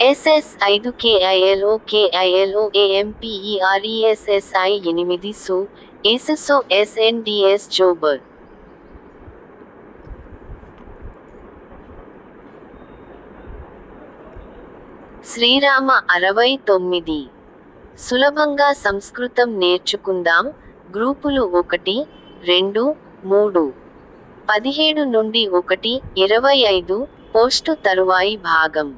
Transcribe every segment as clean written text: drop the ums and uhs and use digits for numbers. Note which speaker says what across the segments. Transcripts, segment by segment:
Speaker 1: SS5 KILO KILO AMPERESSI 8 SU SSO SNDS జోబర్. Srirama 69. సులభంగా సంస్కృతం నేర్చుకుందాం. గ్రూపులు 1, 2, 3. 17 నుండి 1:25 పోస్టు తరువాయి భాగం.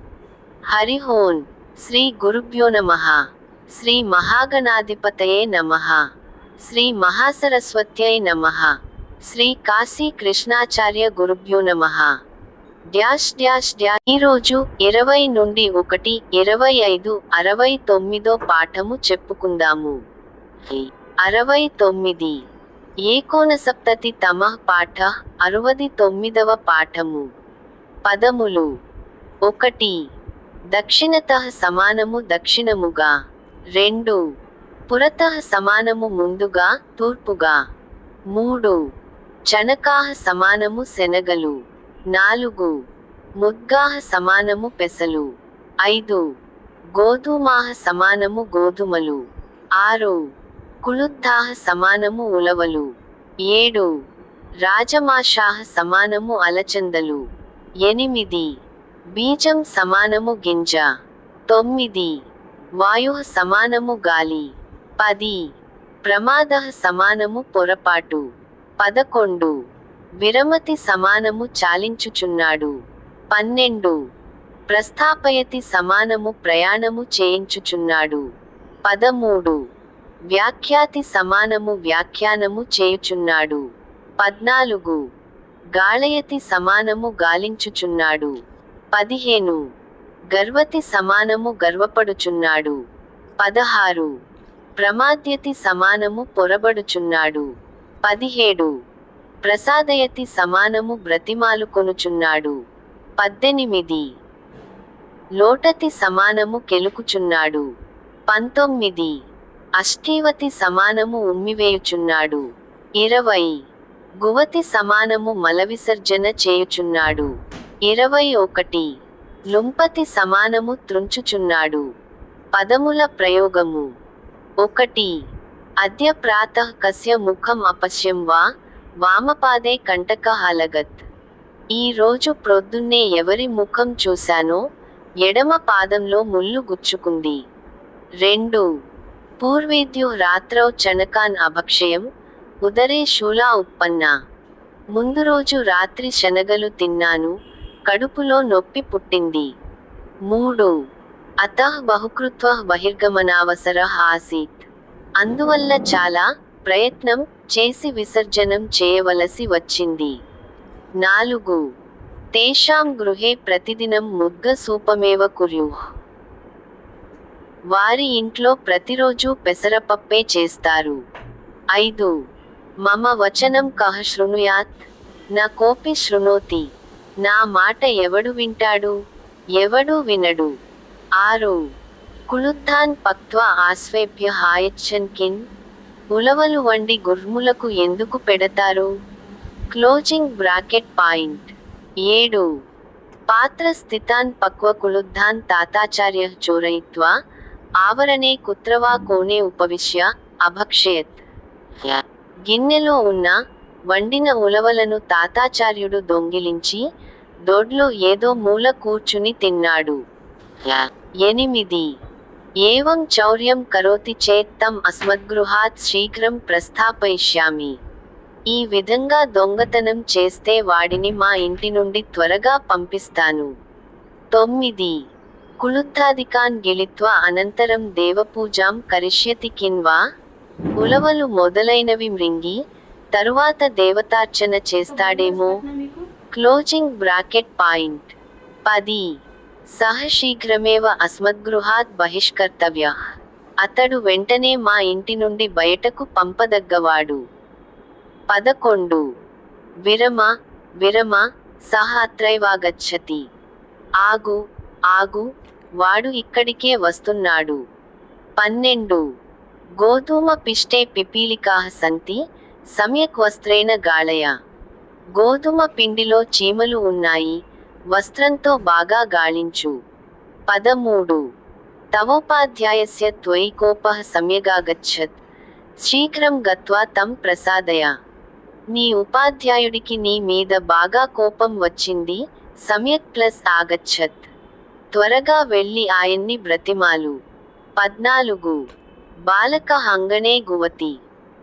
Speaker 1: హరి ఓం. శ్రీ గురుభ్యో నమః. శ్రీ మహాగణాధిపతయే నమః. శ్రీ మహాసరస్వత్యై నమః. శ్రీ కాశీ కృష్ణాచార్య గురుభ్యో నమః. ఈరోజు 20 నుండి 1:25 69వ పాఠము చెప్పుకుందాము. 69. ఏకోనసప్తతి తమః పాఠ 69వ పాఠము. పదములు. 1. దక్షిణతః సమానము దక్షిణముగా. 2. పురతః సమానము ముందుగా తూర్పుగా. 3. చణకాః సమానము శనగలు. 4. ముద్గాః సమానము పెసలు. 5. గోధుమాః సమానము గోధుమలు. 6. కుళుద్ధాః సమానము ఉలవలు. 7. రాజమాషాః సమానము అలచందలు. 8. బీజం సమానము గింజ. 9. వాయుః సమానము గాలి. 10. ప్రమాదః సమానము పొరపాటు. 11. విరమతి సమానము చాలించుచున్నాడు. 12. ప్రస్థాపయతి సమానము ప్రయాణము చేయించుచున్నాడు. 13. వ్యాఖ్యాతి సమానము వ్యాఖ్యానము చేయుచున్నాడు. 14. గాళయతి సమానము గాలించుచున్నాడు. 15. గర్వతి సమానము గర్వపడుచున్నాడు. 16. ప్రమాద్యతి సమానము పొరబడుచున్నాడు. 17. ప్రసాదయతి సమానము బ్రతిమాలుకొనుచున్నాడు. 18. లోటతి సమానము కెలుకుచున్నాడు. 19. అష్టీవతి సమానము ఉమ్మివేయుచున్నాడు. 20. గువతి సమానము మలవిసర్జన చేయుచున్నాడు. 21. లుంపతి సమానము త్రుంచుచున్నాడు. పదముల ప్రయోగము. 1. అద్య ప్రాతః కస్య ముఖం అపశ్యం వా వామపాదే కంటకః అలగత్. ఈ రోజు ప్రొద్దున్నే ఎవరి ముఖం చూశానో ఎడమ పాదంలో ముల్లు గుచ్చుకుంది. 2. పూర్వేద్యుః రాత్రౌ చణకాన్ అభక్షయం ఉదరే శూలా ఉత్పన్నా. ముందు రోజు రాత్రి శనగలు తిన్నాను, కడుపులో నొప్పి పుట్టింది. 3. అతః బహుకృత్వః బహిర్గమనావసరః ఆసీత్. అందువల్ల చాలా ప్రయత్నం చేసి విసర్జనం చేయవలసి వచ్చింది. 4. తేషాం గృహే ప్రతిదినం ముద్గ సూపమేవ కుర్యుః. వారి ఇంట్లో ప్రతిరోజూ పెసరపప్పే చేస్తారు. 5. మమ వచనం కః శృణుయాత్ న కోపి శృణోతి. నా మాట ఎవడు వింటాడు, ఎవడు వినడు. 6. కుళుద్ధాన్ పక్త్వా ఆశ్వేభ్యః ఆయచ్చన్ కిన్. ఉలవలు వండి గుర్ములకు ఎందుకు పెడతారు? Closing bracket point. 7. పాత్ర స్థితాన్ పక్వ కుళుద్ధాన్ తాతాచార్యః చోరయిత్వా ఆవరణే కుత్రవా కోణే ఉపవిశ్య అభక్షయత్. గిన్నెలో ఉన్న వండిన ఉలవలను తాతాచార్యుడు దొంగిలించి దొడ్లో ఏదో మూల కూర్చుని తిన్నాడు. 8. ఏవం చౌర్యం కరోతి చేత్ తం అస్మద్గృహాత్ శీఘ్రం ప్రస్థాపయిష్యామి. ఈ విధంగా దొంగతనం చేస్తే వాడిని మా ఇంటి నుండి త్వరగా పంపిస్తాను. 9. కుళుద్ధాదికాన్ గిళిత్వా అనంతరం దేవపూజాం కరిష్యతి కిన్వా. ఉలవలు మొదలైనవి మృంగి తరువాత దేవతార్చన చేస్తాడేమో. Closing bracket point. 10. సహ శీఘ్రమేవ అస్మద్గృహాత్ బహిష్కర్తవ్యః. అతడు వెంటనే మా ఇంటి నుండి బయటకు పంపదగ్గవాడు. 11. విరమ విరమ సహ అత్రైవాగచ్చతి. ఆగు ఆగు, వాడు ఇక్కడికే వస్తున్నాడు. 12. గోధూమ పిష్టే పిపీలికాః సంతి సమ్యక్ వస్త్రేణ గాళయ. గోధుమ పిండిలో చీమలు ఉన్నాయి, వస్త్రంతో బాగా గాళించు. 13 తవోపాధ్యాయస్య త్వయి కోపః సమ్యగాగచ్చత్ శీఘ్రం గత్వా తం ప్రసాదయ. నీ ఉపాధ్యాయుడికి నీ మీద బాగా కోపం వచ్చింది, సమ్యక్ ప్లస్ ఆగచ్చత్. త్వరగా వెళ్ళి ఆయన్ని బ్రతిమాలు. 14 బాలక అంగణే గువతి.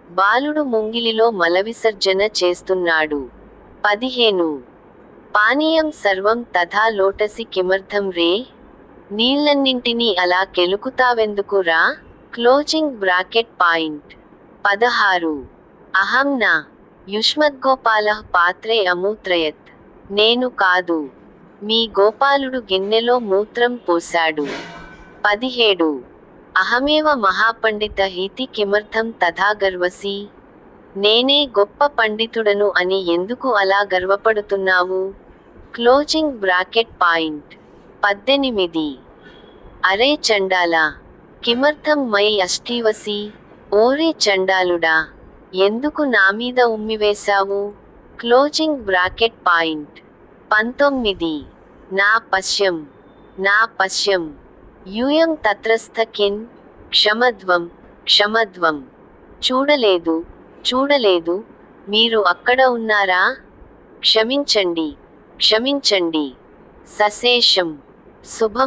Speaker 1: బాలుడు ముంగిలిలో మలవిసర్జన చేస్తున్నాడు. 15 పానీయం సర్వం తథా లోటసి కిమర్థం రే. నీళ్లన్నింటినీ అలా కెలుకుతావెందుకు రా. Closing bracket point. 16 అహం నా యుష్మద్గోపాలః పాత్రే అమూత్రయత్. నేను కాదు, మీ గోపాలుడు గిన్నెలో మూత్రం పోశాడు. 17 అహమేవ మహాపండిత ఇతి కిమర్థం తథా గర్వసి. నేనే గొప్ప పండితుడను అని ఎందుకు అలా గర్వపడుతున్నావు. Closing bracket point. 18 అరే చండాలా, కిమర్థం మై అష్టీవసి. ఓరే చండాలుడా, ఎందుకు నామీద ఉమ్మివేశావు. Closing bracket point. 19 నా పశ్యం, నా పశ్యం. యూయం తత్రస్థ కిన్. క్షమధ్వం, క్షమధ్వం. చూడలేదు, చూడలేదు, మీరు అక్కడ ఉన్నారా. క్షమించండి, క్షమించండి. సశేషం. శుభం.